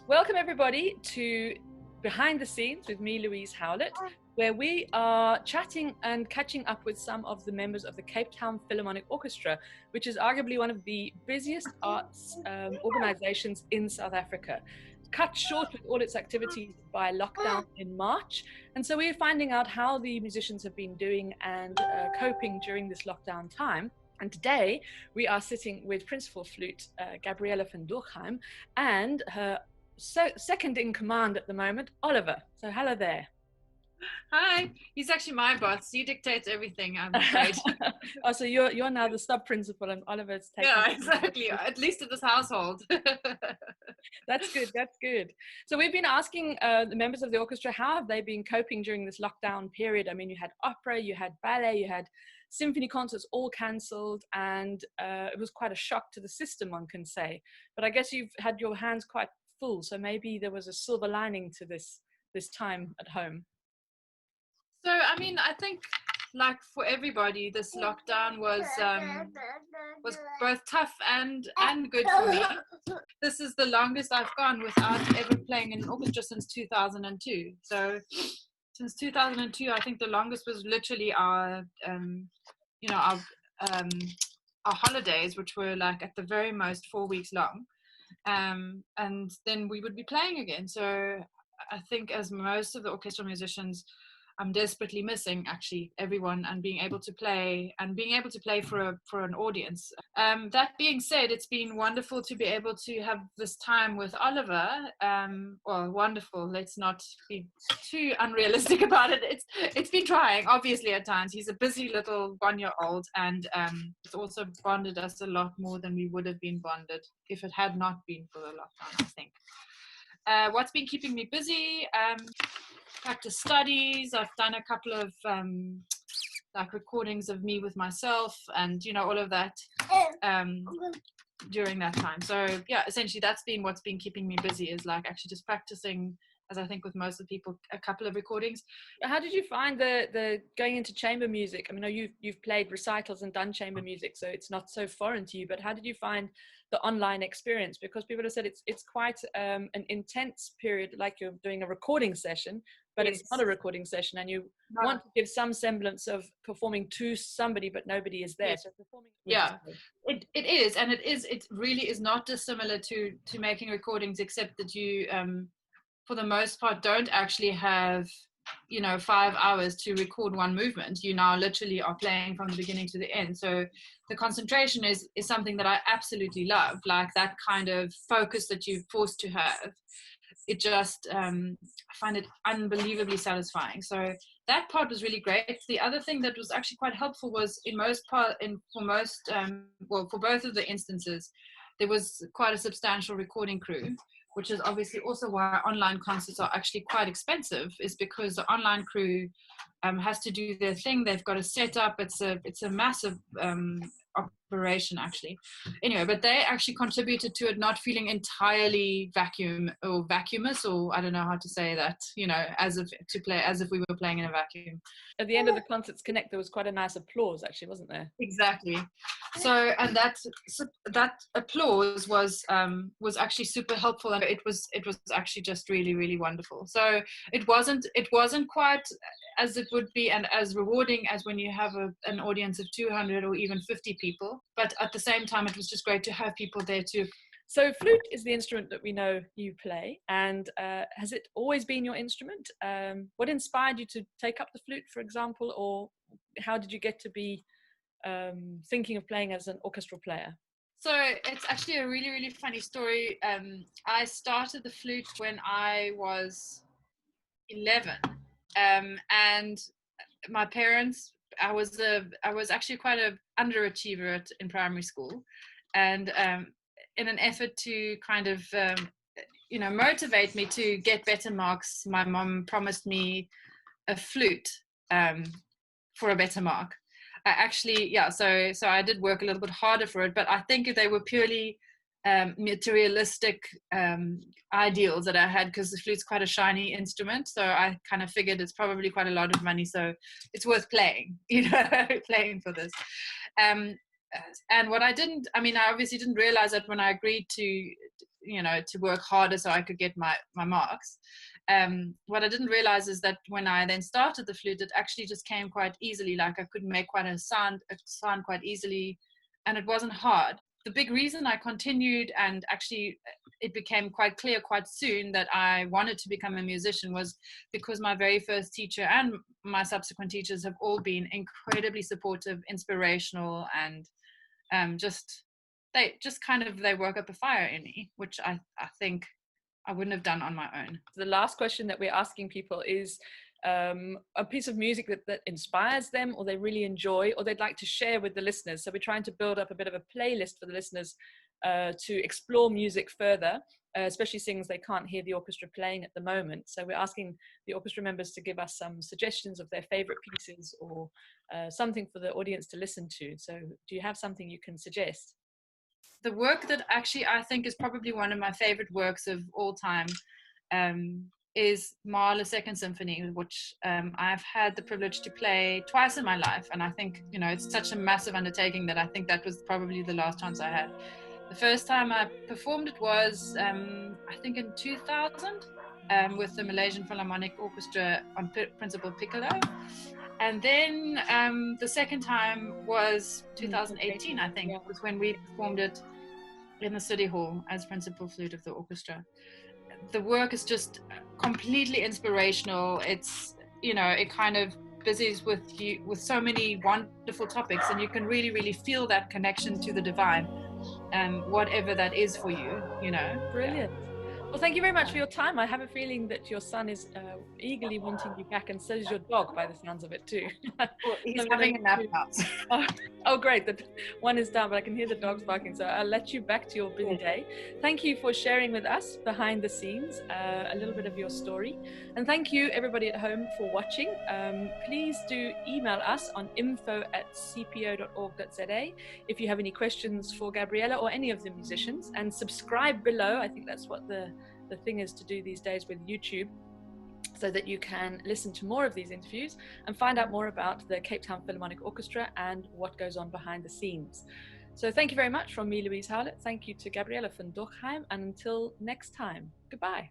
Welcome everybody to Behind the Scenes with me, Louise Howlett, where we are chatting and catching up with some of the members of the Cape Town Philharmonic Orchestra, which is arguably one of the busiest arts organizations in South Africa. Cut short with all its activities by lockdown in March. And so we're finding out how the musicians have been doing and coping during this lockdown time. And today we are sitting with Principal Flute Gabriele Von Dürckheim and her second in command at the moment, Olliver. So hello there. Hi. He's actually my boss. He dictates everything, I'm afraid. Oh, so you're now the sub principal and Oliver's taking. Yeah, exactly. At least in this household. That's good. That's good. So we've been asking the members of the orchestra, how have they been coping during this lockdown period? I mean, you had opera, you had ballet, you had symphony concerts all cancelled, and it was quite a shock to the system, one can say. But I guess you've had your hands quite full, so maybe there was a silver lining to this time at home. So, I mean, I think like for everybody, this lockdown was both tough and good for me. This is the longest I've gone without ever playing in an orchestra since 2002. So since 2002, I think the longest was literally our holidays, which were like at the very most 4 weeks long. And then we would be playing again. So I think, as most of the orchestral musicians, I'm desperately missing actually everyone and being able to play for an audience. That being said, it's been wonderful to be able to have this time with Olliver. Well, wonderful. Let's not be too unrealistic about it. It's been trying, obviously, at times. He's a busy little 1-year-old, and it's also bonded us a lot more than we would have been bonded if it had not been for the lockdown, I think. What's been keeping me busy? Practice studies. I've done a couple of like recordings of me with myself and all of that during that time. So yeah, essentially that's been what's been keeping me busy, is like actually just practicing, as I think with most of the people, a couple of recordings. How did you find the going into chamber music? I mean, you've played recitals and done chamber music, so it's not so foreign to you, but how did you find the online experience? Because people have said it's quite an intense period, like you're doing a recording session, but yes, it's not a recording session, and you want to give some semblance of performing to somebody, but nobody is there. Yes. So performing. It is, and it really is not dissimilar to making recordings, except that you for the most part don't actually have 5 hours to record one movement. You now literally are playing from the beginning to the end, so the concentration is something that I absolutely love, like that kind of focus that you're forced to have. It just I find it unbelievably satisfying. So that part was really great. The other thing that was actually quite helpful was for both of the instances, there was quite a substantial recording crew, which is obviously also why online concerts are actually quite expensive, is because the online crew has to do their thing. They've got to set up. It's a massive operation actually. Anyway, but they actually contributed to it not feeling entirely vacuumous, or I don't know how to say that, as if we were playing in a vacuum. At the end of the Concerts Connect, there was quite a nice applause actually, wasn't there? Exactly. So, and that applause was actually super helpful, and it was actually just really, really wonderful. So it wasn't quite as it would be and as rewarding as when you have an audience of 200 or even 50 people, but at the same time it was just great to have people there too. So flute is the instrument that we know you play, and has it always been your instrument? What inspired you to take up the flute, for example, or how did you get to be thinking of playing as an orchestral player? So it's actually a really, really funny story. I started the flute when I was 11, and my parents, I was actually quite an underachiever in primary school, and in an effort to kind of motivate me to get better marks, my mom promised me a flute for a better mark. So I did work a little bit harder for it, but I think they were purely materialistic ideals that I had, because the flute's quite a shiny instrument, so I kind of figured it's probably quite a lot of money, so it's worth playing, playing for this. And what I obviously didn't realize that when I agreed to to work harder so I could get my marks. What I didn't realize is that when I then started the flute, it actually just came quite easily. Like I could make quite a sound quite easily, and it wasn't hard. The big reason I continued, and actually it became quite clear quite soon that I wanted to become a musician, was because my very first teacher and my subsequent teachers have all been incredibly supportive, inspirational, and they work up a fire in me, which I think I wouldn't have done on my own. The last question that we're asking people is a piece of music that inspires them, or they really enjoy, or they'd like to share with the listeners. So we're trying to build up a bit of a playlist for the listeners to explore music further, especially seeing as they can't hear the orchestra playing at the moment. So we're asking the orchestra members to give us some suggestions of their favorite pieces, or something for the audience to listen to. So do you have something you can suggest? The work that actually I think is probably one of my favorite works of all time is Mahler's Second Symphony, which I've had the privilege to play twice in my life. And I think, it's such a massive undertaking that I think that was probably the last chance I had. The first time I performed it was, I think in 2000, with the Malaysian Philharmonic Orchestra on principal piccolo. And then the second time was 2018, I think, was when we performed it in the City Hall as principal flute of the orchestra. The work is just completely inspirational. It's, it kind of busies with you with so many wonderful topics, and you can really, really feel that connection to the divine, whatever that is for you, Brilliant. Well, thank you very much for your time. I have a feeling that your son is eagerly wanting you back, and so is your dog by the sounds of it too. Well, he's having a nap now. Oh, great. The one is down, but I can hear the dogs barking. So I'll let you back to your busy day. Thank you for sharing with us behind the scenes a little bit of your story. And thank you, everybody at home, for watching. Please do email us on info@cpo.org.za if you have any questions for Gabriele or any of the musicians. And subscribe below. I think that's what the thing is to do these days with YouTube, so that you can listen to more of these interviews and find out more about the Cape Town Philharmonic Orchestra and what goes on behind the scenes. So thank you very much from me, Louise Howlett. Thank you to Gabriele Von Dürckheim, and until next time, goodbye.